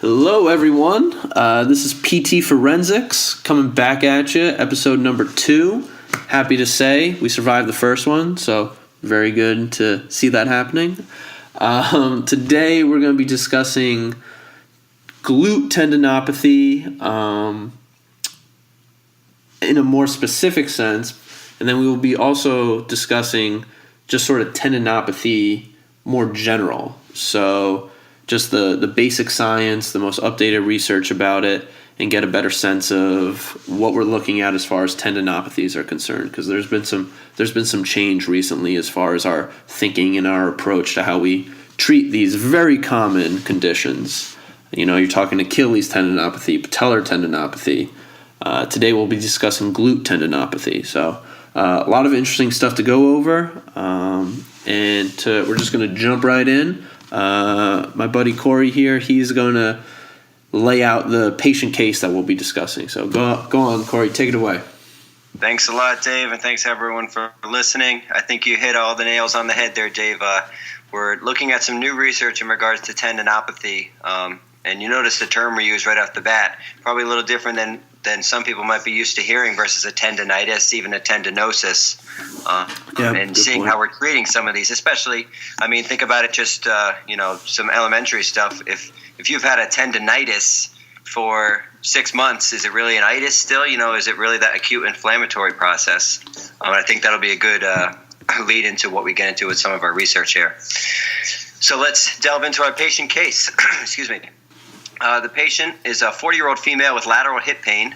Hello, everyone. This is PT Forensics coming back at you, episode number 2. Happy to say we survived the first one, so very good to see that happening. Today we're going to be discussing glute tendinopathy in a more specific sense, and then we will be also discussing just sort of tendinopathy more general. So just the basic science, the most updated research about it, and get a better sense of what we're looking at as far as tendinopathies are concerned. Because there's been some change recently as far as our thinking and our approach to how we treat these very common conditions. You know, you're talking Achilles tendinopathy, patellar tendinopathy. Today we'll be discussing glute tendinopathy. So a lot of interesting stuff to go over, we're just going to jump right in. My buddy Corey here, he's going to lay out the patient case that we'll be discussing. So go on, Corey, take it away. Thanks a lot, Dave, and thanks everyone for listening. I think you hit all the nails on the head there, Dave. We're looking at some new research in regards to tendinopathy, and you notice the term we use right off the bat, probably a little different than some people might be used to hearing versus a tendinitis, even a tendinosis, and seeing point. How we're treating some of these, especially, I mean, think about it just, some elementary stuff. If you've had a tendinitis for 6 months, is it really an itis still? You know, is it really that acute inflammatory process? I think that'll be a good lead into what we get into with some of our research here. So let's delve into our patient case. Excuse me. The patient is a 40-year-old female with lateral hip pain,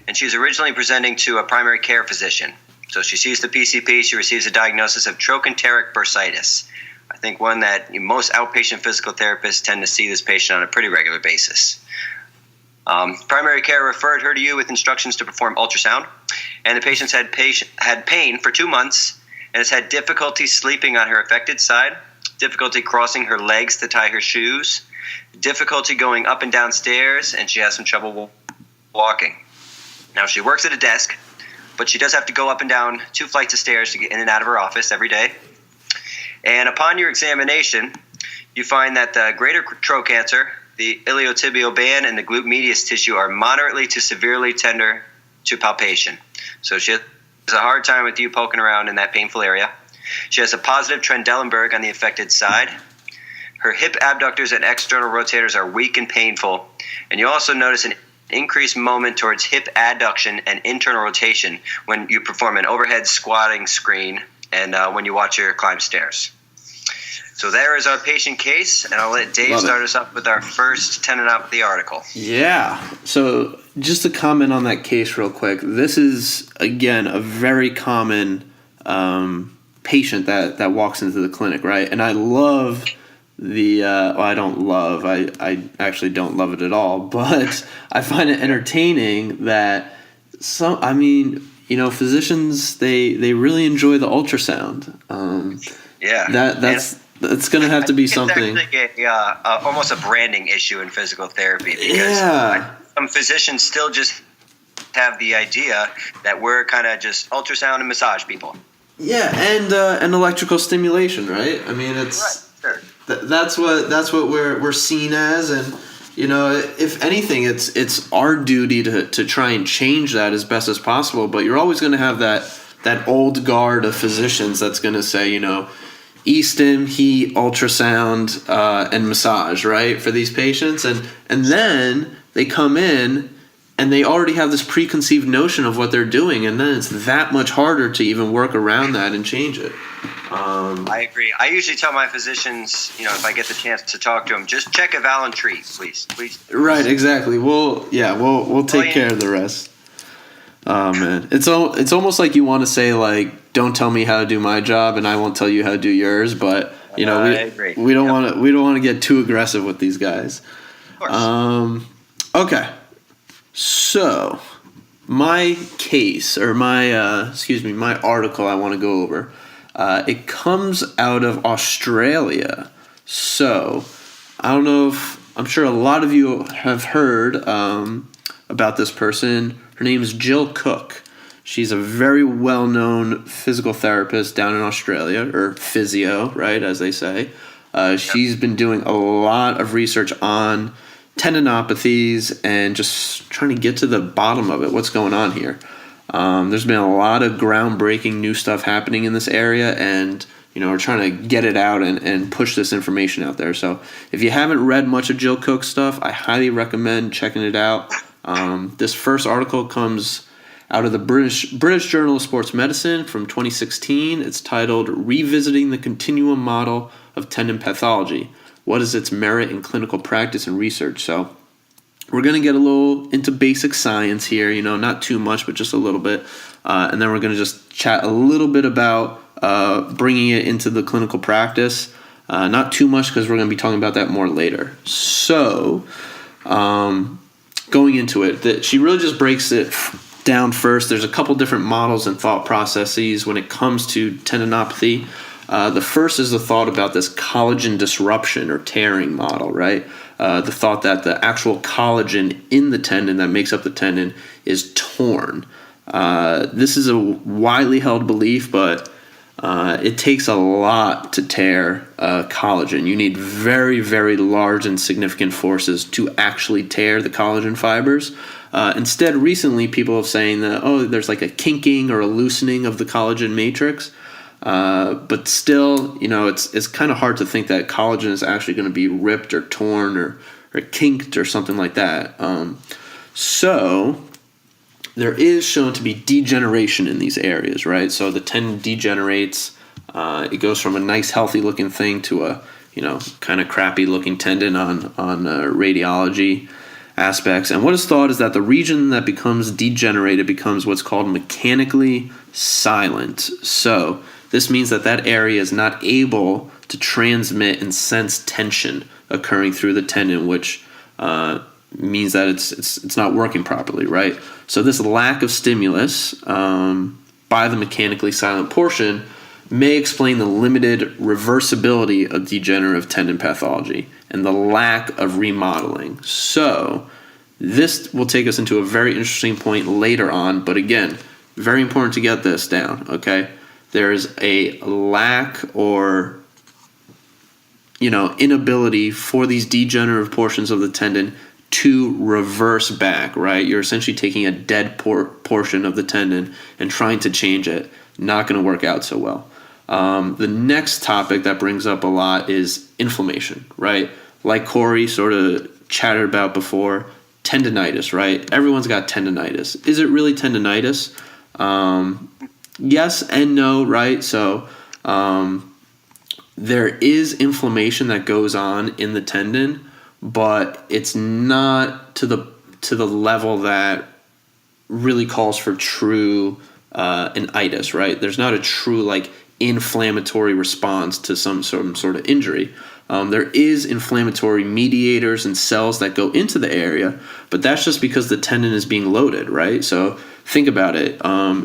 and she's originally presenting to a primary care physician. So she sees the PCP, she receives a diagnosis of trochanteric bursitis. I think one that most outpatient physical therapists tend to see this patient on a pretty regular basis. Primary care referred her to you with instructions to perform ultrasound, and the patient had pain for 2 months and has had difficulty sleeping on her affected side, difficulty crossing her legs to tie her shoes, difficulty going up and down stairs, and she has some trouble walking. Now, she works at a desk, but she does have to go up and down 2 flights of stairs to get in and out of her office every day. And upon your examination, you find that the greater trochanter, the iliotibial band, and the glute medius tissue are moderately to severely tender to palpation. So she has a hard time with you poking around in that painful area. She has a positive Trendelenburg on the affected side. Her hip abductors and external rotators are weak and painful. And you also notice an increased moment towards hip adduction and internal rotation when you perform an overhead squatting screen and when you watch her climb stairs. So there is our patient case, and I'll let Dave start us up with our first tendinopathy article. Yeah. So just to comment on that case real quick, this is, again, a very common patient that walks into the clinic, right? And I love I actually don't love it at all, but I find it entertaining that physicians, they really enjoy the ultrasound. That's going to have to be something. It's actually almost a branding issue in physical therapy because some physicians still just have the idea that we're kind of just ultrasound and massage people. Yeah, and electrical stimulation, right? I mean, it's right, sure. That's what we're seen as, and if anything, it's our duty to try and change that as best as possible. But you're always going to have that old guard of physicians that's going to say, E-stim, heat, ultrasound, and massage, right, for these patients, and then they come in and they already have this preconceived notion of what they're doing, and then it's that much harder to even work around that and change it. I agree. I usually tell my physicians, if I get the chance to talk to them, just check a Valen tree, please. Right, exactly. We'll take care of the rest. Oh man, it's almost like you want to say like, don't tell me how to do my job, and I won't tell you how to do yours. But I agree. We don't want to get too aggressive with these guys. Of course. Okay. So my case or my article I want to go over. It comes out of Australia. So I'm sure a lot of you have heard about this person. Her name is Jill Cook. She's a very well-known physical therapist down in Australia, or physio, right, as they say. She's been doing a lot of research on tendinopathies and just trying to get to the bottom of it. What's going on here? There's been a lot of groundbreaking new stuff happening in this area, and we're trying to get it out and push this information out there. So if you haven't read much of Jill Cook's stuff, I highly recommend checking it out. This first article comes out of the British Journal of Sports Medicine from 2016. It's titled "Revisiting the Continuum Model of Tendon Pathology. What is its merit in clinical practice and research?" So we're going to get a little into basic science here, not too much, but just a little bit. And then we're going to just chat a little bit about bringing it into the clinical practice. Not too much, because we're going to be talking about that more later. So going into it, she really just breaks it down first. There's a couple different models and thought processes when it comes to tendinopathy. The first is the thought about this collagen disruption or tearing model, right? The thought that the actual collagen in the tendon that makes up the tendon is torn. This is a widely held belief, but it takes a lot to tear collagen. You need very, very large and significant forces to actually tear the collagen fibers. Instead, recently, people are saying that, there's like a kinking or a loosening of the collagen matrix. But still, it's kind of hard to think that collagen is actually going to be ripped or torn or kinked or something like that. So there is shown to be degeneration in these areas, right? So the tendon degenerates. It goes from a nice, healthy-looking thing to a, kind of crappy-looking tendon on radiology aspects. And what is thought is that the region that becomes degenerated becomes what's called mechanically silent. So this means that area is not able to transmit and sense tension occurring through the tendon, which means that it's not working properly, right? So this lack of stimulus by the mechanically silent portion may explain the limited reversibility of degenerative tendon pathology and the lack of remodeling. So this will take us into a very interesting point later on, but again, very important to get this down, okay? There's a lack or inability for these degenerative portions of the tendon to reverse back, right? You're essentially taking a dead portion of the tendon and trying to change it. Not going to work out so well. The next topic that brings up a lot is inflammation, right? Like Corey sort of chatted about before, tendinitis, right? Everyone's got tendinitis. Is it really tendinitis? Yes and no, right? So there is inflammation that goes on in the tendon, but it's not to the level that really calls for true an itis, right? There's not a true inflammatory response to some sort of injury. There is inflammatory mediators and cells that go into the area, but that's just because the tendon is being loaded, right? So think about it.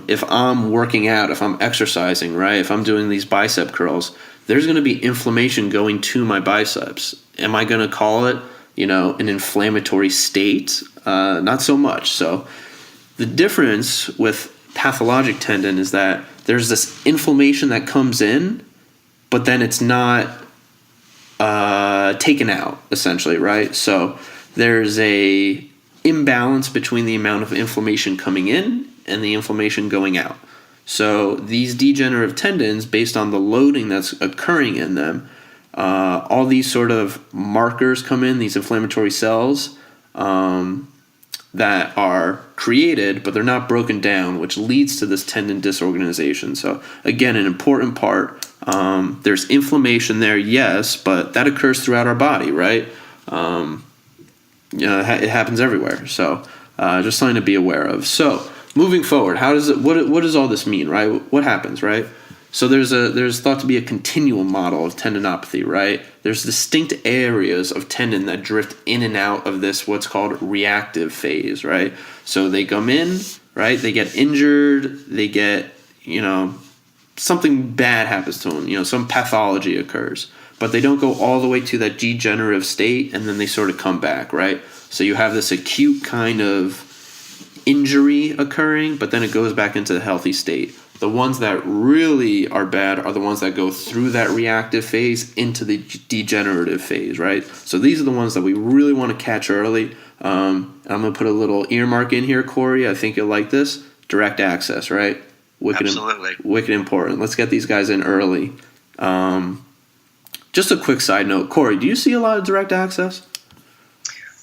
If I'm working out, if I'm exercising, right? If I'm doing these bicep curls, there's going to be inflammation going to my biceps. Am I going to call it, an inflammatory state? Not so much. So the difference with pathologic tendon is that there's this inflammation that comes in, but then it's not taken out, essentially, right? So there's a imbalance between the amount of inflammation coming in and the inflammation going out. So these degenerative tendons, based on the loading that's occurring in them, all these sort of markers come in, these inflammatory cells that are created, but they're not broken down, which leads to this tendon disorganization. So again, an important part. There's inflammation there, yes, but that occurs throughout our body, right? It happens everywhere. So just something to be aware of. So moving forward, what does all this mean, right? What happens, right? So there's thought to be a continuum model of tendinopathy, right? There's distinct areas of tendon that drift in and out of this what's called reactive phase, right? So they come in, right? They get injured, they get, something bad happens to them, some pathology occurs, but they don't go all the way to that degenerative state and then they sort of come back, right? So you have this acute kind of injury occurring, but then it goes back into the healthy state. The ones that really are bad are the ones that go through that reactive phase into the degenerative phase, right? So these are the ones that we really want to catch early. I'm going to put a little earmark in here, Corey. I think you'll like this. Direct access, right? Absolutely. Wicked important. Let's get these guys in early. Just a quick side note. Corey, do you see a lot of direct access?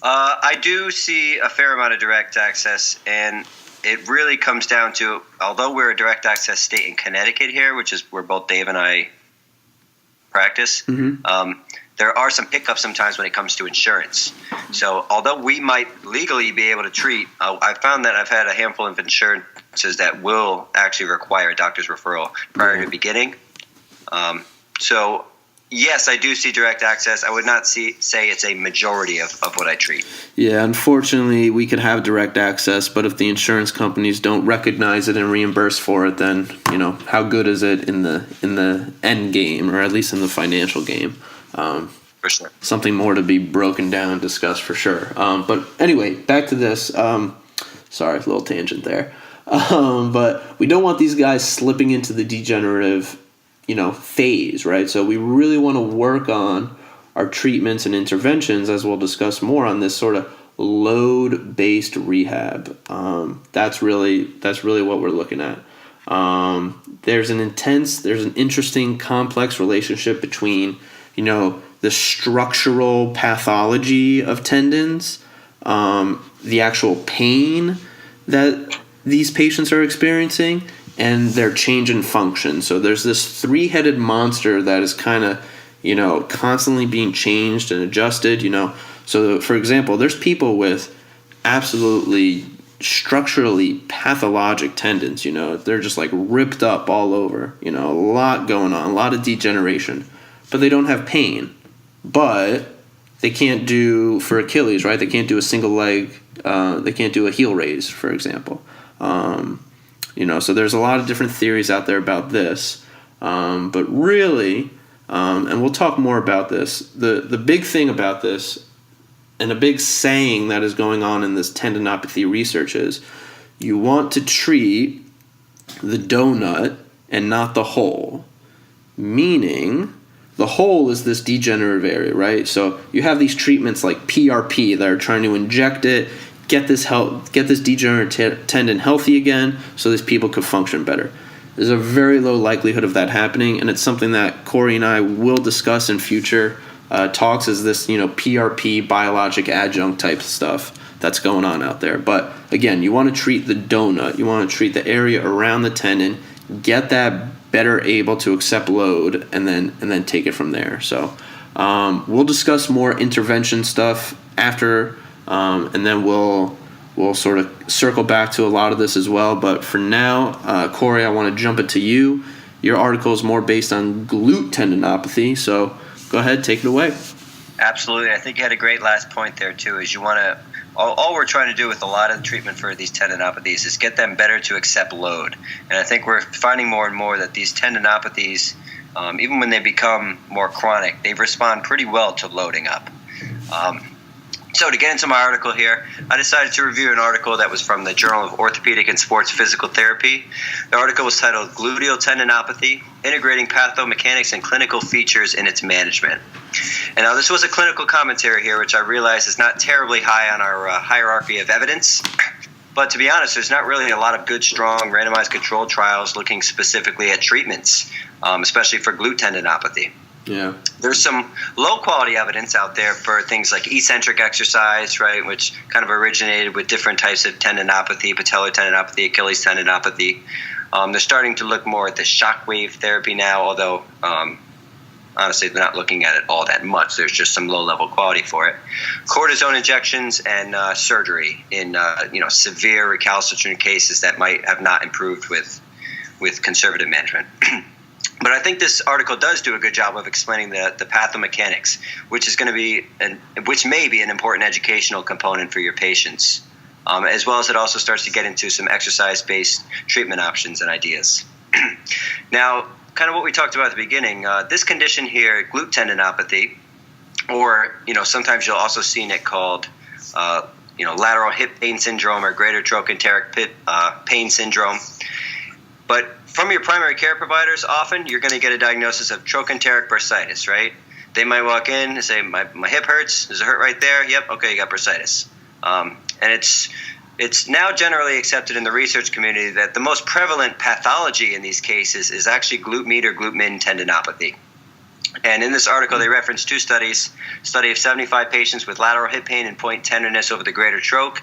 I do see a fair amount of direct access, and it really comes down to, although we're a direct access state in Connecticut here, which is where both Dave and I practice, there are some hiccups sometimes when it comes to insurance. So although we might legally be able to treat, I've found that I've had a handful of insurances that will actually require a doctor's referral prior to beginning. So yes, I do see direct access. I would not say it's a majority of what I treat. Yeah, unfortunately, we could have direct access, but if the insurance companies don't recognize it and reimburse for it, then how good is it in the end game, or at least in the financial game? For sure. Something more to be broken down and discussed for sure. But anyway, back to this. Sorry, a little tangent there. But we don't want these guys slipping into the degenerative phase, right? So we really want to work on our treatments and interventions, as we'll discuss more, on this sort of load-based rehab. That's really what we're looking at. There's an interesting, complex relationship between, the structural pathology of tendons, the actual pain that these patients are experiencing, and their change in function. So there's this three-headed monster that is kind of, constantly being changed and adjusted, So, for example, there's people with absolutely structurally pathologic tendons, They're just like ripped up all over, a lot going on, a lot of degeneration. But they don't have pain. But they can't do, for Achilles, right? They can't do a single leg, they can't do a heel raise, for example. So there's a lot of different theories out there about this. But really, and we'll talk more about this, the big thing about this, and a big saying that is going on in this tendinopathy research is, you want to treat the donut and not the hole. Meaning, the hole is this degenerative area, right? So you have these treatments like PRP that are trying to inject it, get this degenerative tendon healthy again, so these people could function better. There's a very low likelihood of that happening, and it's something that Corey and I will discuss in future talks, is this PRP biologic adjunct type stuff that's going on out there. But again, you want to treat the donut, you want to treat the area around the tendon, get that better able to accept load, and then take it from there. So we'll discuss more intervention stuff after, and then we'll sort of circle back to a lot of this as well. But for now, Corey, I want to jump it to you. Your article is more based on glute tendinopathy, so go ahead, take it away. Absolutely. I think you had a great last point there too, is you want to, all we're trying to do with a lot of treatment for these tendinopathies is get them better to accept load. And I think we're finding more and more that these tendinopathies, even when they become more chronic, they respond pretty well to loading up. So to get into my article here, I decided to review an article that was from the Journal of Orthopaedic and Sports Physical Therapy. The article was titled Gluteal Tendinopathy, Integrating Pathomechanics and Clinical Features in Its Management. And now this was a clinical commentary here, which I realize is not terribly high on our hierarchy of evidence. But to be honest, there's not really a lot of good, strong, randomized controlled trials looking specifically at treatments, especially for glute tendinopathy. Yeah. There's some low-quality evidence out there for things like eccentric exercise, right, which kind of originated with different types of tendinopathy, patellar tendinopathy, Achilles tendinopathy. They're starting to look more at the shockwave therapy now, although honestly they're not looking at it all that much. There's just some low-level quality for it. Cortisone injections and surgery in severe recalcitrant cases that might have not improved with conservative management. But I think this article does do a good job of explaining the pathomechanics, which may be an important educational component for your patients, as well as it also starts to get into some exercise-based treatment options and ideas. Now, kind of what we talked about at the beginning, this condition here, glute tendinopathy, or sometimes you'll also see it called lateral hip pain syndrome or greater trochanteric pain syndrome. But from your primary care providers, often you're going to get a diagnosis of trochanteric bursitis, right? They might walk in and say, my hip hurts. Does it hurt right there? Yep. Okay, you got bursitis. And it's now generally accepted in the research community that the most prevalent pathology in these cases is actually glute med or glute min tendinopathy. And in this article, they referenced two studies, a study of 75 patients with lateral hip pain and point tenderness over the greater troch,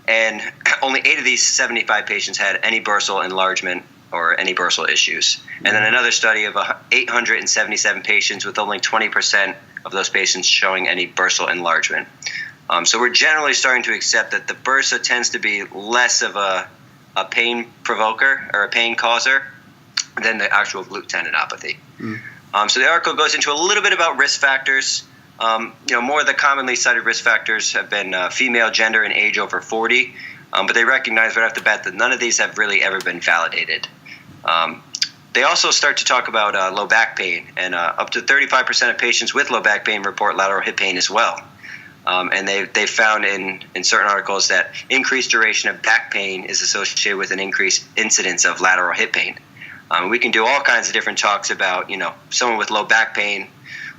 and only 8 of these 75 patients had any bursal enlargement or any bursal issues. And then another study of 877 patients with only 20% of those patients showing any bursal enlargement. So we're generally starting to accept that the bursa tends to be less of a pain provoker or a pain causer than the actual glute tendinopathy. So the article goes into a little bit about risk factors. More of the commonly cited risk factors have been female, gender, and age over 40. But they recognize right off the bat that none of these have really ever been validated. They also start to talk about low back pain, and up to 35% of patients with low back pain report lateral hip pain as well. And they found in certain articles that increased duration of back pain is associated with an increased incidence of lateral hip pain. We can do all kinds of different talks about, someone with low back pain,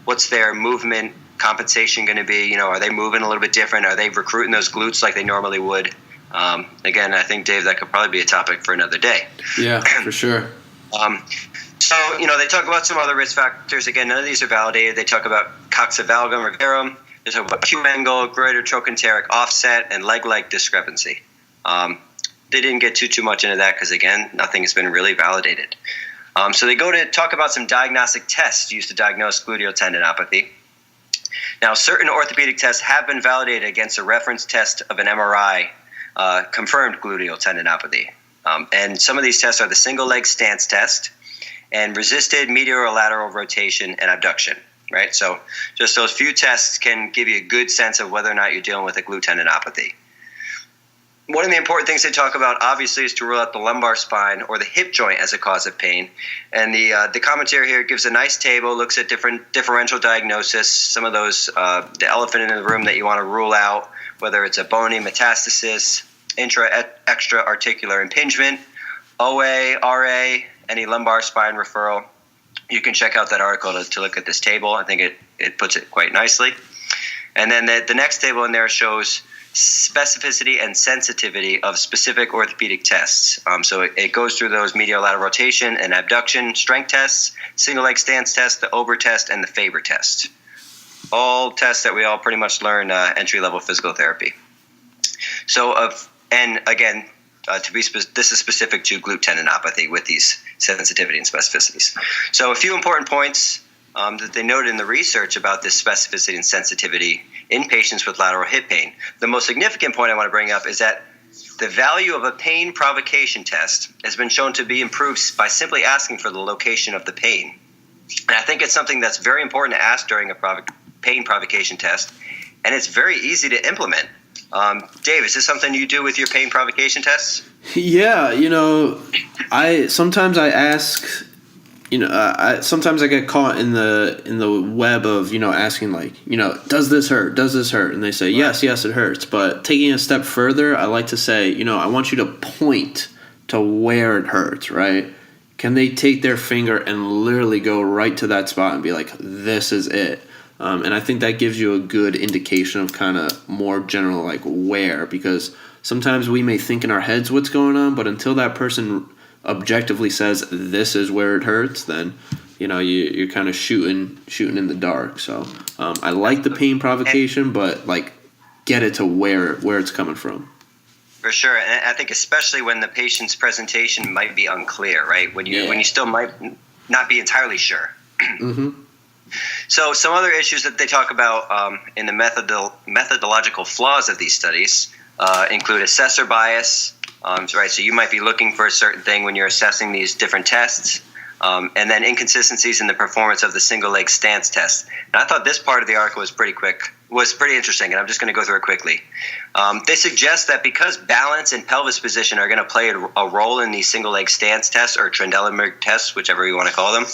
what's their movement compensation going to be? Are they moving a little bit different? Are they recruiting those glutes like they normally would? Again, I think, Dave, that could probably be a topic for another day. Yeah, for sure. They talk about some other risk factors. Again, none of these are validated. They talk about coxavalgum or verum. They talk about acute angle, greater trochanteric offset, and leg-leg discrepancy. They didn't get too much into that because, again, nothing has been really validated. So they go to talk about some diagnostic tests used to diagnose gluteal tendinopathy. Now, certain orthopedic tests have been validated against a reference test of an MRI confirmed gluteal tendinopathy. And some of these tests are the single leg stance test and resisted medial or lateral rotation and abduction, right? So just those few tests can give you a good sense of whether or not you're dealing with a glute tendinopathy. One of the important things they talk about, obviously, is to rule out the lumbar spine or the hip joint as a cause of pain. And the commentary here gives a nice table, looks at different differential diagnosis, some of those, the elephant in the room that you want to rule out, whether it's a bony metastasis, extra articular impingement, OA, RA, any lumbar spine referral. You can check out that article to look at this table. I think it puts it quite nicely. And then the next table in there shows specificity and sensitivity of specific orthopedic tests. So it goes through those medial lateral rotation and abduction strength tests, single leg stance test, the Ober test, and the Faber test. All tests that we all pretty much learn entry-level physical therapy. So, this is specific to glute tendinopathy with these sensitivity and specificities. So a few important points that they noted in the research about this specificity and sensitivity in patients with lateral hip pain. The most significant point I want to bring up is that the value of a pain provocation test has been shown to be improved by simply asking for the location of the pain. And I think it's something that's very important to ask during a pain provocation test, and it's very easy to implement. Dave, is this something you do with your pain provocation tests? Yeah, sometimes I ask. Sometimes I get caught in the web of asking does this hurt? Does this hurt? And they say yes, it hurts. But taking a step further, I like to say I want you to point to where it hurts. Right? Can they take their finger and literally go right to that spot and be like, this is it? And I think that gives you a good indication of kind of more general where, because sometimes we may think in our heads what's going on, but until that person objectively says this is where it hurts, then you're kind of shooting in the dark. So I like the pain provocation, but get it to where it's coming from. For sure, and I think especially when the patient's presentation might be unclear, right? When you still might not be entirely sure. Mm-hmm. So some other issues that they talk about in the methodological flaws of these studies include assessor bias. Right, so you might be looking for a certain thing when you're assessing these different tests, and then inconsistencies in the performance of the single leg stance test. And I thought this part of the article was pretty interesting, and I'm just going to go through it quickly. They suggest that because balance and pelvis position are going to play a role in these single leg stance tests or Trendelenburg tests, whichever you want to call them,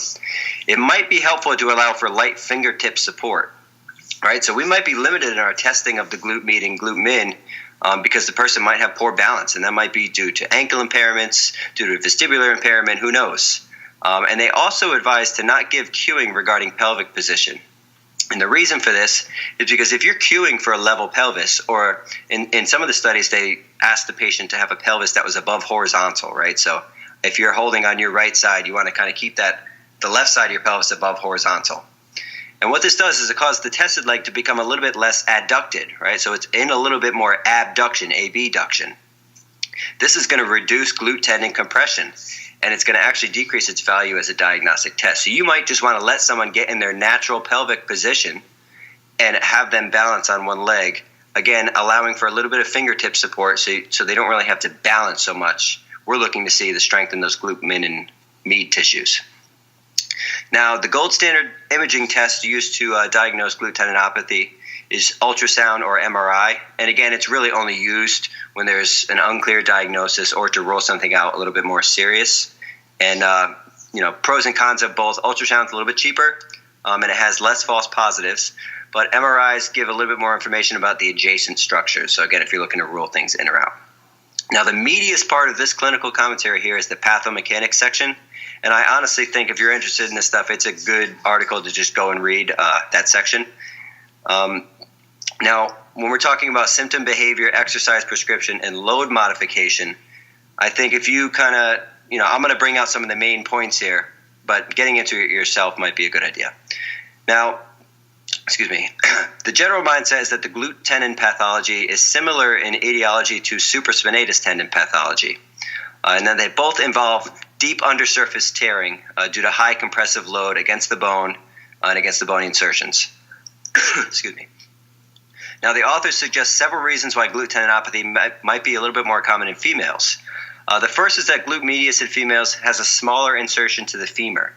it might be helpful to allow for light fingertip support. right? So we might be limited in our testing of the glute med and glute min because the person might have poor balance, and that might be due to ankle impairments, due to vestibular impairment, who knows? And they also advise to not give cueing regarding pelvic position. And the reason for this is because if you're cueing for a level pelvis, or in some of the studies, they asked the patient to have a pelvis that was above horizontal, right? So if you're holding on your right side, you want to kind of keep the left side of your pelvis above horizontal. And what this does is it causes the tested leg to become a little bit less adducted, right? So it's in a little bit more abduction, abduction. This is going to reduce glute tendon compression, and it's going to actually decrease its value as a diagnostic test. So you might just want to let someone get in their natural pelvic position and have them balance on one leg, again, allowing for a little bit of fingertip support so they don't really have to balance so much. We're looking to see the strength in those glute min and med tissues. Now, the gold standard imaging test used to diagnose glute tendinopathy is ultrasound or MRI. And again, it's really only used when there's an unclear diagnosis or to rule something out a little bit more serious. And, pros and cons of both. Ultrasound's a little bit cheaper, and it has less false positives. But MRIs give a little bit more information about the adjacent structures. So again, if you're looking to rule things in or out. Now, the meatiest part of this clinical commentary here is the pathomechanics section. And I honestly think if you're interested in this stuff, it's a good article to just go and read that section. Now, when we're talking about symptom behavior, exercise prescription, and load modification, I think if you kind of, I'm going to bring out some of the main points here, but getting into it yourself might be a good idea. Now, the general mindset is that the glute tendon pathology is similar in etiology to supraspinatus tendon pathology. And then they both involve deep undersurface tearing due to high compressive load against the bone and against the bony insertions. Excuse me. Now, the authors suggest several reasons why glute tendinopathy might be a little bit more common in females. The first is that glute medius in females has a smaller insertion to the femur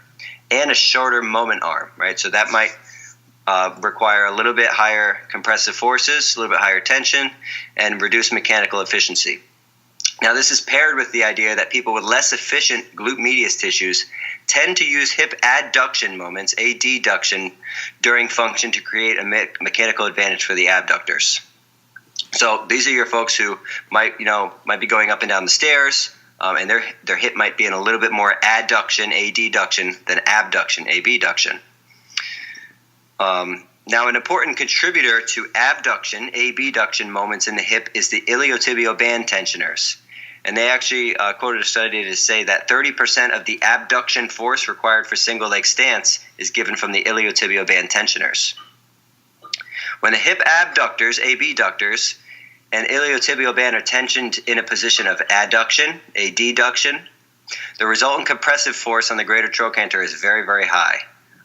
and a shorter moment arm, right? So that might require a little bit higher compressive forces, a little bit higher tension, and reduced mechanical efficiency. Now, this is paired with the idea that people with less efficient glute medius tissues tend to use hip adduction moments, adduction, during function to create a mechanical advantage for the abductors. So these are your folks who might be going up and down the stairs, and their hip might be in a little bit more adduction, adduction, than abduction, abduction. Now, an important contributor to abduction, abduction moments in the hip is the iliotibial band tensioners. And they actually quoted a study to say that 30% of the abduction force required for single leg stance is given from the iliotibial band tensioners. When the hip abductors, abductors, and iliotibial band are tensioned in a position of adduction, adduction, the resultant compressive force on the greater trochanter is very, very high.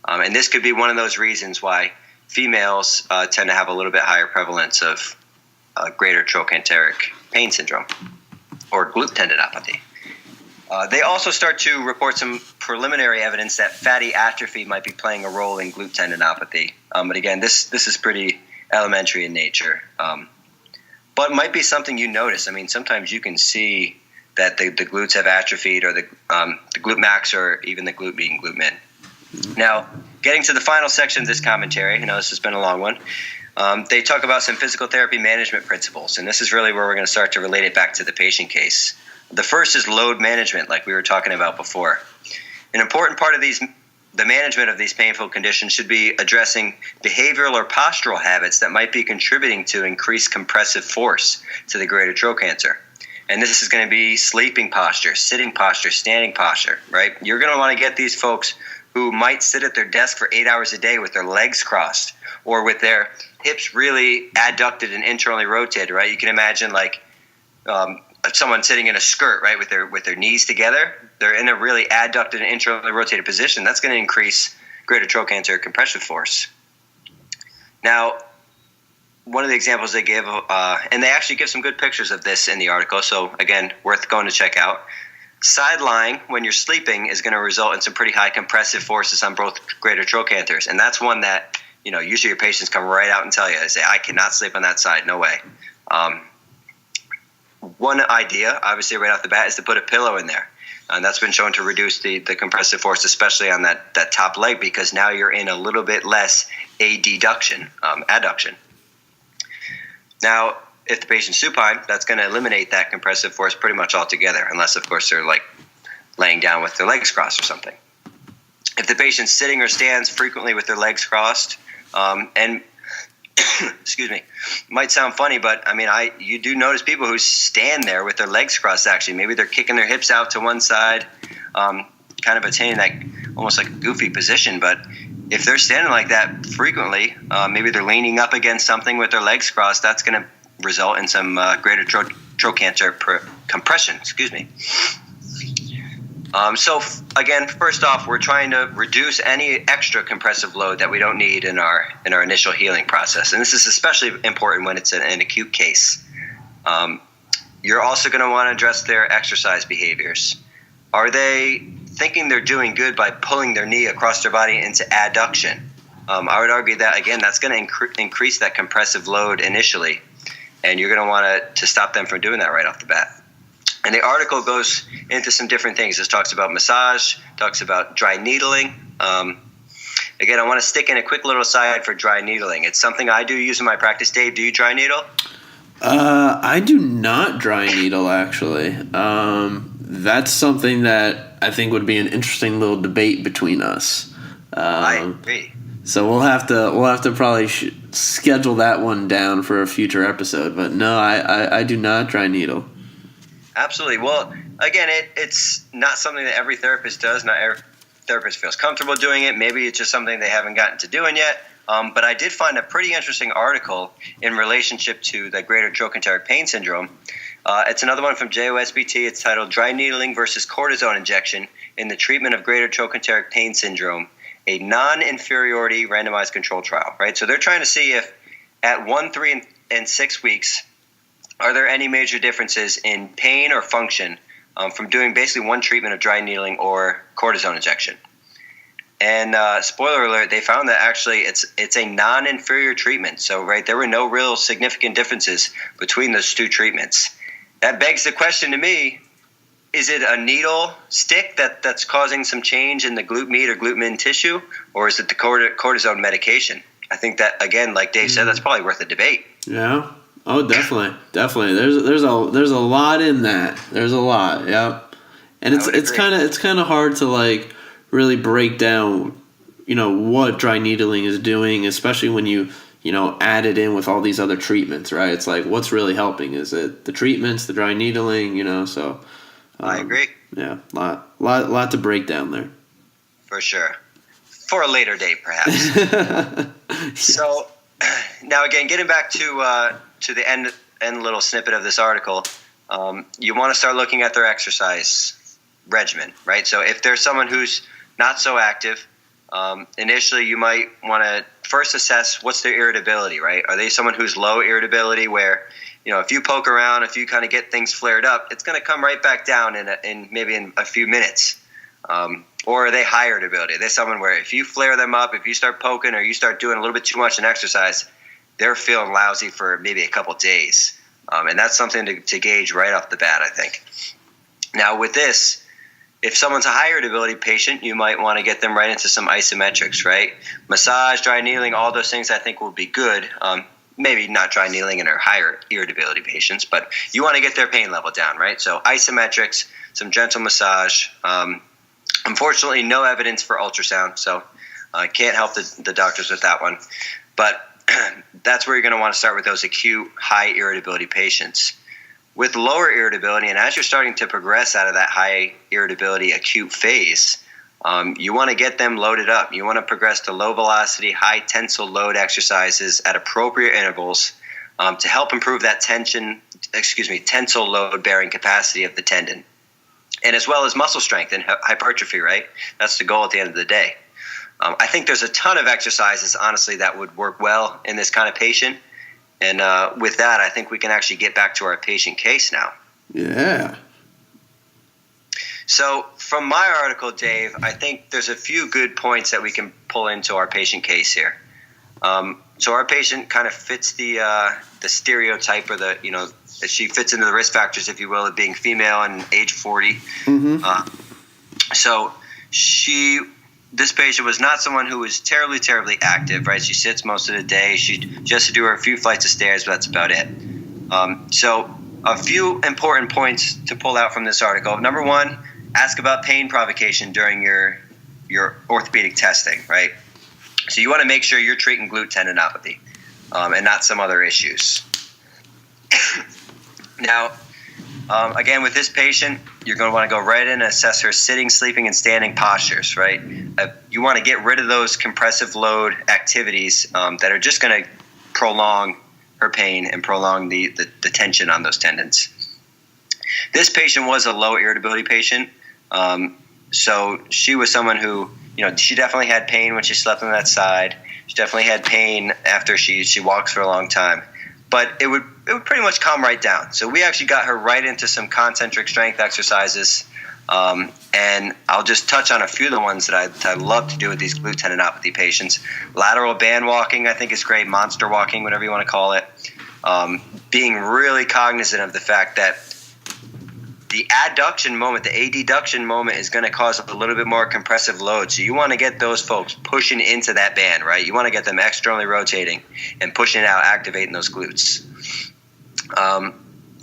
And this could be one of those reasons why females tend to have a little bit higher prevalence of greater trochanteric pain syndrome or glute tendinopathy. They also start to report some preliminary evidence that fatty atrophy might be playing a role in glute tendinopathy. But again, this is pretty elementary in nature. But might be something you notice. I mean, sometimes you can see that the glutes have atrophied, or the glute max, or even the glute med and glute min. Now, getting to the final section of this commentary, this has been a long one, they talk about some physical therapy management principles, and this is really where we're going to start to relate it back to the patient case. The first is load management, like we were talking about before. An important part of the management of these painful conditions should be addressing behavioral or postural habits that might be contributing to increased compressive force to the greater trochanter. And this is going to be sleeping posture, sitting posture, standing posture, right? You're going to want to get these folks who might sit at their desk for 8 hours a day with their legs crossed or with their hips really adducted and internally rotated, right? You can imagine like someone sitting in a skirt, right, with their knees together. They're in a really adducted and internally rotated position. That's going to increase greater trochanter compressive force. Now, one of the examples they give, and they actually give some good pictures of this in the article, so again, worth going to check out. Side lying when you're sleeping is going to result in some pretty high compressive forces on both greater trochanters, and that's one that usually your patients come right out and tell you. They say, "I cannot sleep on that side, no way." one idea, obviously right off the bat, is to put a pillow in there. And that's been shown to reduce the compressive force, especially on that top leg, because now you're in a little bit less adduction. Now, if the patient's supine, that's going to eliminate that compressive force pretty much altogether, unless, of course, they're like laying down with their legs crossed or something. If the patient's sitting or stands frequently with their legs crossed, and excuse me, might sound funny, but I mean, you do notice people who stand there with their legs crossed. Actually, maybe they're kicking their hips out to one side, kind of attaining that almost like a goofy position. But if they're standing like that frequently, maybe they're leaning up against something with their legs crossed. That's going to result in some greater trochanter compression. Excuse me. So again, first off, we're trying to reduce any extra compressive load that we don't need in our initial healing process, and this is especially important when it's an acute case. You're also going to want to address their exercise behaviors. Are they thinking they're doing good by pulling their knee across their body into adduction? I would argue that again, that's going to increase that compressive load initially, and you're going to want to stop them from doing that right off the bat. And the article goes into some different things. It talks about massage, talks about dry needling. Again, I want to stick in a quick little aside for dry needling. It's something I do use in my practice. Dave, do you dry needle? I do not dry needle, actually. That's something that I think would be an interesting little debate between us. I agree. So we'll have to probably schedule that one down for a future episode. But no, I do not dry needle. Absolutely. Well, again, it's not something that every therapist does. Not every therapist feels comfortable doing it. Maybe it's just something they haven't gotten to doing yet. But I did find a pretty interesting article in relationship to the greater trochanteric pain syndrome. It's another one from JOSPT. It's titled Dry Needling versus Cortisone Injection in the Treatment of Greater Trochanteric Pain Syndrome, a non-inferiority randomized control trial. Right. So they're trying to see if at 1, 3, and 6 weeks, are there any major differences in pain or function from doing basically one treatment of dry needling or cortisone injection? And spoiler alert, they found that actually it's a non-inferior treatment. So, right, there were no real significant differences between those two treatments. That begs the question to me, is it a needle stick that's causing some change in the glute med or glute min tissue, or is it the cortisone medication? I think that, again, like Dave said, that's probably worth a debate. Yeah. Oh, definitely. There's a lot in that. There's a lot. Yep. And it's kind of hard to like really break down, what dry needling is doing, especially when you add it in with all these other treatments, right? It's like, what's really helping? Is it the treatments, the dry needling, so I agree. Yeah, lot to break down there. For sure. For a later date, perhaps. So now again, getting back to the end little snippet of this article, you want to start looking at their exercise regimen, right? So if there's someone who's not so active, initially you might want to first assess what's their irritability, right? Are they someone who's low irritability where, if you poke around, if you kind of get things flared up, it's going to come right back down in maybe in a few minutes? Or are they high irritability? Are they someone where if you flare them up, if you start poking or you start doing a little bit too much in exercise, they're feeling lousy for maybe a couple days. And that's something to gauge right off the bat, I think. Now with this, if someone's a high irritability patient, you might want to get them right into some isometrics, right? Massage, dry needling, all those things I think will be good. Maybe not dry needling in our higher irritability patients, but you want to get their pain level down, right? So isometrics, some gentle massage. Unfortunately, no evidence for ultrasound, so I can't help the doctors with that one. But that's where you're going to want to start with those acute high irritability patients. With lower irritability, and as you're starting to progress out of that high irritability acute phase, you want to get them loaded up. You want to progress to low velocity, high tensile load exercises at appropriate intervals to help improve that tensile load bearing capacity of the tendon. And as well as muscle strength and hypertrophy, right? That's the goal at the end of the day. I think there's a ton of exercises, honestly, that would work well in this kind of patient. And with that, I think we can actually get back to our patient case now. Yeah. So from my article, Dave, I think there's a few good points that we can pull into our patient case here. So our patient kind of fits the stereotype, or she fits into the risk factors, if you will, of being female and age 40. So this patient was not someone who was terribly, terribly active, right? She sits most of the day. She just to do her a few flights of stairs, but that's about it. So a few important points to pull out from this article. Number one, ask about pain provocation during your orthopedic testing, right? So you want to make sure you're treating glute tendinopathy and not some other issues. Now, again, with this patient, you're going to want to go right in and assess her sitting, sleeping, and standing postures, right? You want to get rid of those compressive load activities that are just going to prolong her pain and prolong the tension on those tendons. This patient was a low irritability patient. So she was someone who, she definitely had pain when she slept on that side. She definitely had pain after she walks for a long time. But it would pretty much calm right down. So we actually got her right into some concentric strength exercises. And I'll just touch on a few of the ones that I love to do with these glute tendinopathy patients. Lateral band walking, I think, is great. Monster walking, whatever you want to call it. Being really cognizant of the fact that the adduction moment, the adduction moment, is going to cause a little bit more compressive load. So you want to get those folks pushing into that band, right? You want to get them externally rotating and pushing it out, activating those glutes.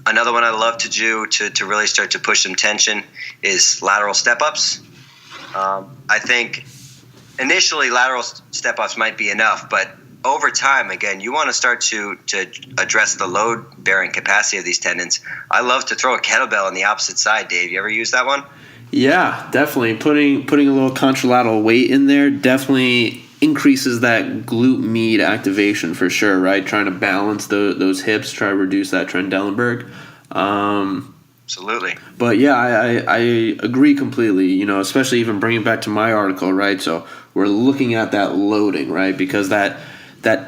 Another one I love to do to really start to push some tension is lateral step-ups. I think initially lateral step-ups might be enough, but over time, again, you want to start to address the load-bearing capacity of these tendons. I love to throw a kettlebell on the opposite side. Dave, you ever use that one? Yeah, definitely. Putting a little contralateral weight in there definitely increases that glute med activation for sure, right? Trying to balance those hips, try to reduce that Trendelenburg. Absolutely. But yeah, I agree completely, especially even bringing back to my article, right? So we're looking at that loading, right? Because that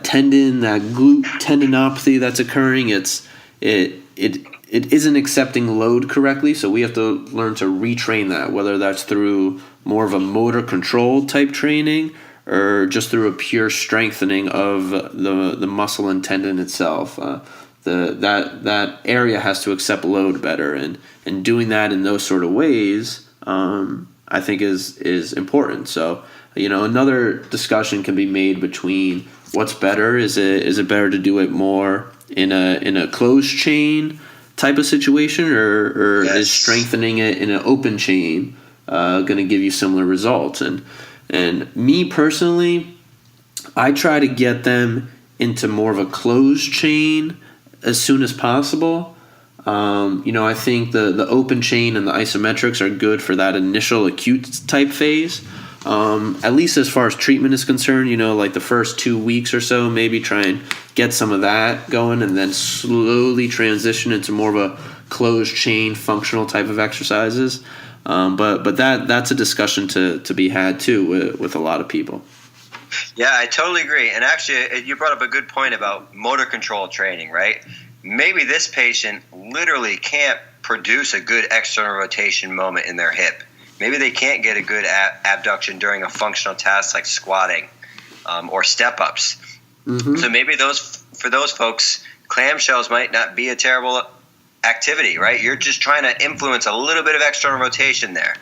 tendon, that glute tendinopathy that's occurring, it isn't accepting load correctly, so we have to learn to retrain that, whether that's through more of a motor control type training or just through a pure strengthening of the muscle and tendon itself. That area has to accept load better, and doing that in those sort of ways, I think is important. So, another discussion can be made between what's better. Is it better to do it more in a closed chain type of situation, or yes, is strengthening it in an open chain going to give you similar results? And me personally, I try to get them into more of a closed chain as soon as possible. I think the open chain and the isometrics are good for that initial acute type phase. At least as far as treatment is concerned, like the first 2 weeks or so, maybe try and get some of that going and then slowly transition into more of a closed chain functional type of exercises. But that's a discussion to be had too with a lot of people. Yeah, I totally agree. And actually, you brought up a good point about motor control training, right? Maybe this patient literally can't produce a good external rotation moment in their hip. Maybe they can't get a good abduction during a functional task like squatting or step-ups. Mm-hmm. So maybe for those folks, clamshells might not be a terrible activity, right? You're just trying to influence a little bit of external rotation there.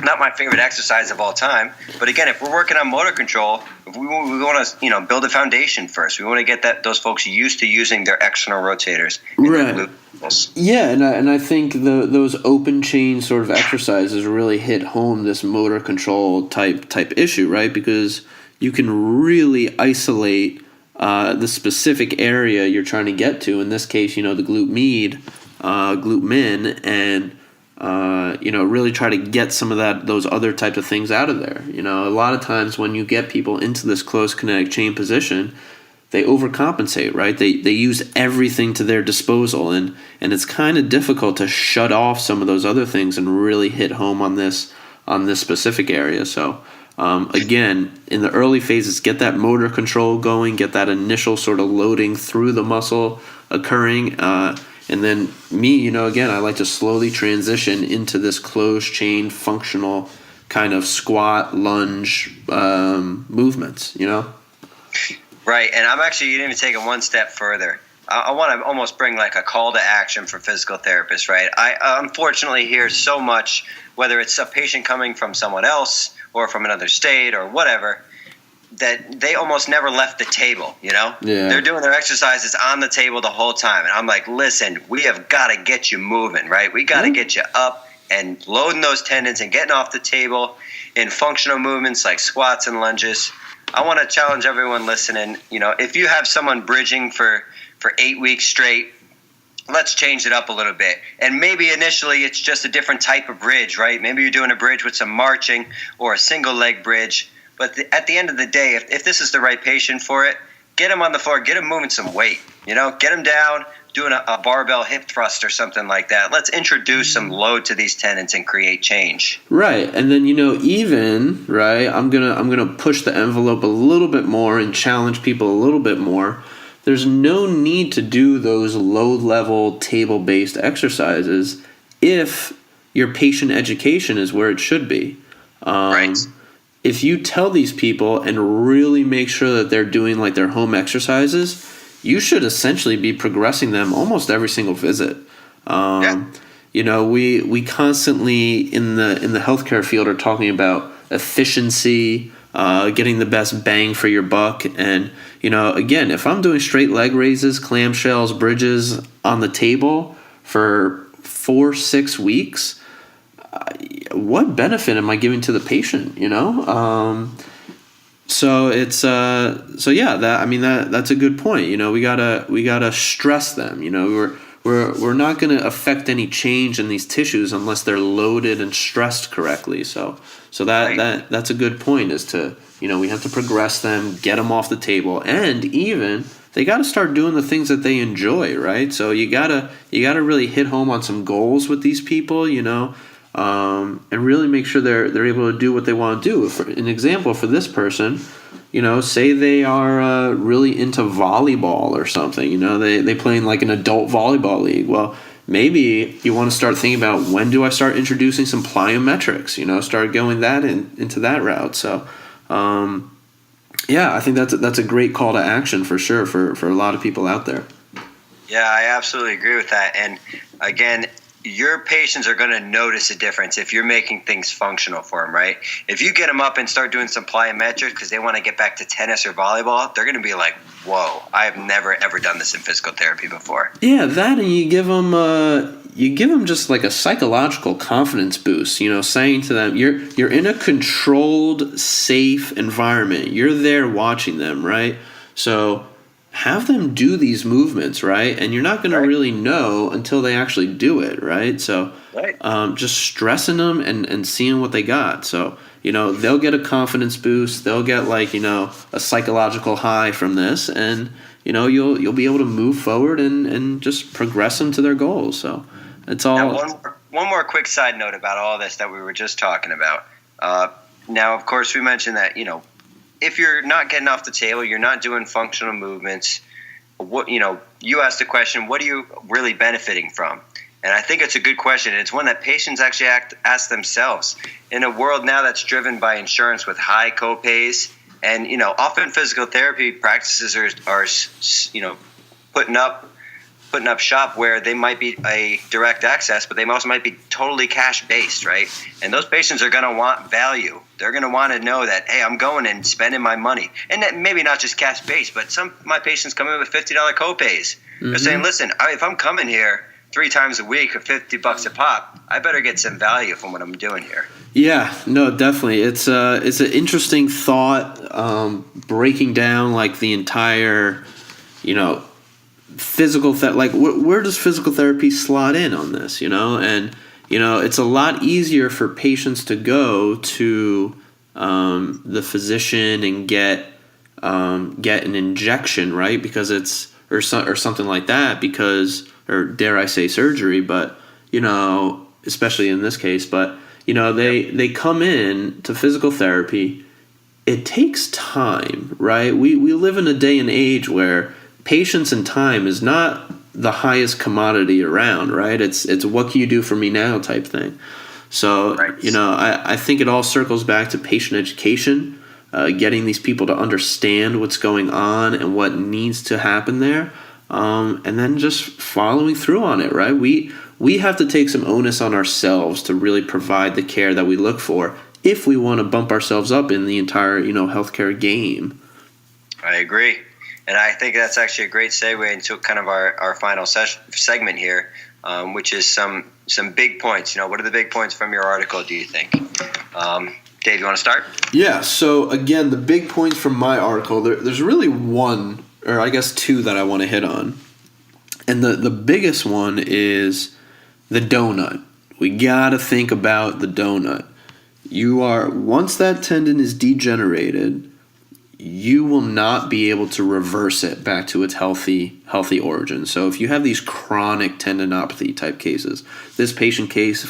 Not my favorite exercise of all time, but again, if we're working on motor control, we want to build a foundation first. We want to get those folks used to using their external rotators. Right. Yeah, and I think those open chain sort of exercises really hit home this motor control type issue, right? Because you can really isolate the specific area you're trying to get to. In this case, the glute med, glute min, and really try to get some of those other types of things out of there. A lot of times when you get people into this close kinetic chain position, they overcompensate, right? They use everything to their disposal, and it's kind of difficult to shut off some of those other things and really hit home on this specific area. So again, in the early phases, get that motor control going, get that initial sort of loading through the muscle occurring. And then me, again, I like to slowly transition into this closed chain functional kind of squat, lunge movements, Right, and I'm actually even taking one step further. I want to almost bring like a call to action for physical therapists, right? I unfortunately hear so much, whether it's a patient coming from someone else or from another state or whatever, that they almost never left the table, you know? Yeah. They're doing their exercises on the table the whole time. And I'm like, listen, we have got to get you moving, right? We got to get you up and loading those tendons and getting off the table in functional movements like squats and lunges. I want to challenge everyone listening, you know, if you have someone bridging for 8 weeks straight, let's change it up a little bit. And maybe initially it's just a different type of bridge, right? Maybe you're doing a bridge with some marching or a single leg bridge. But at the end of the day, if this is the right patient for it, get them on the floor, get them moving some weight, you know, get them down, doing a barbell hip thrust or something like that. Let's introduce some load to these tendons and create change. Right. And then, you know, even, right, I'm going to push the envelope a little bit more and challenge people a little bit more. There's no need to do those low-level table-based exercises if your patient education is where it should be. Right. If you tell these people and really make sure that they're doing like their home exercises, you should essentially be progressing them almost every single visit. You know, we constantly in the healthcare field are talking about efficiency, getting the best bang for your buck. And, you know, again, if I'm doing straight leg raises, clamshells, bridges on the table for 4-6 weeks, what benefit am I giving to the patient, you know? So it's so yeah, that's a good point. You know, we gotta stress them. You know, we're not going to affect any change in these tissues unless they're loaded and stressed correctly. So that's a good point. Is to, you know, we have to progress them, get them off the table, and even they got to start doing the things that they enjoy, right? So you gotta really hit home on some goals with these people, you know. And really make sure they're able to do what they want to do. For an example, for this person, you know, say they are really into volleyball or something. You know, they play in like an adult volleyball league. Well, maybe you want to start thinking about, when do I start introducing some plyometrics? You know, start going that into that route. So, yeah, I think that's a great call to action for sure for a lot of people out there. Yeah, I absolutely agree with that. And again, your patients are going to notice a difference if you're making things functional for them, right? If you get them up and start doing some plyometrics because they want to get back to tennis or volleyball, they're going to be like, whoa, I have never, ever done this in physical therapy before. Yeah, that, and you give them just like a psychological confidence boost, you know, saying to them, you're in a controlled, safe environment. You're there watching them, right? So have them do these movements, right? And you're not going to really know until they actually do it, right? So just stressing them and seeing what they got. So, you know, they'll get a confidence boost. They'll get, like, you know, a psychological high from this. And, you know, you'll be able to move forward and just progress them to their goals. So it's all... Now, one more quick side note about all this that we were just talking about. Now, of course, we mentioned that, you know, if you're not getting off the table, you're not doing functional movements, what, you know, you asked the question, what are you really benefiting from? And I think it's a good question. It's one that patients actually ask themselves. In a world now that's driven by insurance with high copays, and, you know, often physical therapy practices are you know, putting up shop where they might be a direct access, but they also might be totally cash based, right? And those patients are going to want value. They're going to want to know that, hey, I'm going and spending my money. And that maybe not just cash based, but some of my patients come in with $50 copays. They're saying, listen, if I'm coming here 3 times a week at $50 a pop, I better get some value from what I'm doing here. Yeah, no, definitely. It's an interesting thought, breaking down like the entire, you know, physical like where does physical therapy slot in on this, you know? And, you know, it's a lot easier for patients to go to the physician and get an injection, right? Because it's or something like that, because, or dare I say surgery, but, you know, especially in this case, but, you know, they come in to physical therapy. It takes time, right? We live in a day and age where patience and time is not the highest commodity around, right? It's what can you do for me now type thing. So, you know, I think it all circles back to patient education. getting these people to understand what's going on and what needs to happen there, and then just following through on it, right? We have to take some onus on ourselves to really provide the care that we look for if we want to bump ourselves up in the entire, healthcare game. I agree. And I think that's actually a great segue into kind of our final segment here, which is some big points. What are the big points from your article, do you think? Dave, you want to start? Yeah, so again, the big points from my article, there's really one, or I guess two, that I want to hit on. And the biggest one is the donut. We got to think about the donut. Once that tendon is degenerated, you will not be able to reverse it back to its healthy origin. So if you have these chronic tendinopathy type cases, this patient case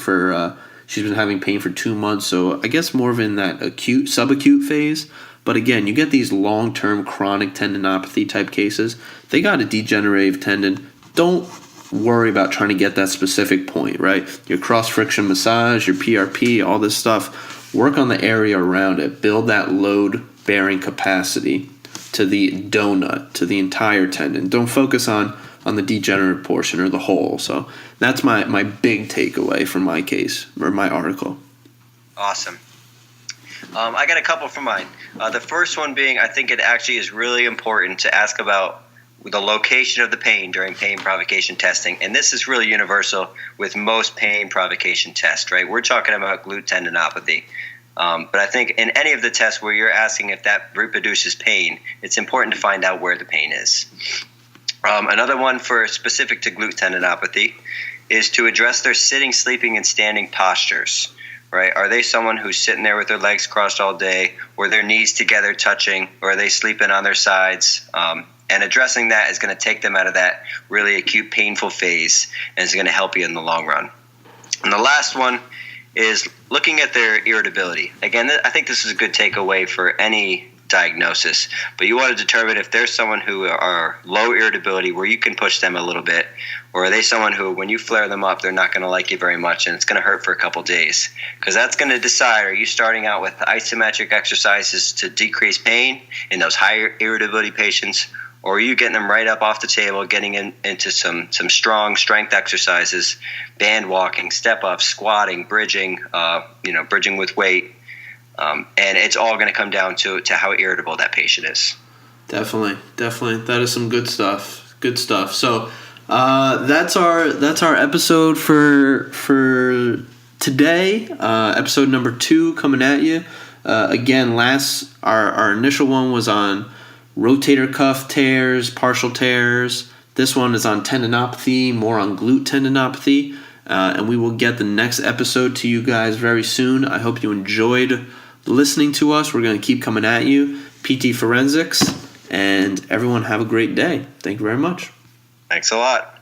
she's been having pain for 2 months, so I guess more of in that subacute phase. But again, you get these long-term chronic tendinopathy type cases, they got a degenerative tendon. Don't worry about trying to get that specific point, right? Your cross-friction massage, your PRP, all this stuff, work on the area around it. Build that load-bearing capacity to the donut, to the entire tendon. Don't focus on the degenerative portion or the hole. So that's my big takeaway from my case, or my article. Awesome. I got a couple from mine. The first one being, I think it actually is really important to ask about the location of the pain during pain provocation testing. And this is really universal with most pain provocation tests, right? We're talking about glute tendinopathy. But I think in any of the tests where you're asking if that reproduces pain, it's important to find out where the pain is. Another one for specific to glute tendinopathy is to address their sitting, sleeping, and standing postures, right? Are they someone who's sitting there with their legs crossed all day, or their knees together touching, or are they sleeping on their sides? And addressing that is going to take them out of that really acute, painful phase, and it's going to help you in the long run. And the last one is looking at their irritability. Again, I think this is a good takeaway for any diagnosis, but you want to determine if there's someone who are low irritability where you can push them a little bit, or are they someone who, when you flare them up, they're not going to like you very much and it's going to hurt for a couple days. Because that's going to decide, are you starting out with isometric exercises to decrease pain in those higher irritability patients, or are you getting them right up off the table, getting into some strong strength exercises, band walking, step ups, squatting, bridging, bridging with weight. And it's all going to come down to how irritable that patient is. Definitely. That is some good stuff. So that's our episode for today. Episode number 2 coming at you. Again, our initial one was on rotator cuff tears, partial tears. This one is on tendinopathy, more on glute tendinopathy. And we will get the next episode to you guys very soon. I hope you enjoyed listening to us. We're going to keep coming at you. PT Forensics. And everyone have a great day. Thank you very much. Thanks a lot.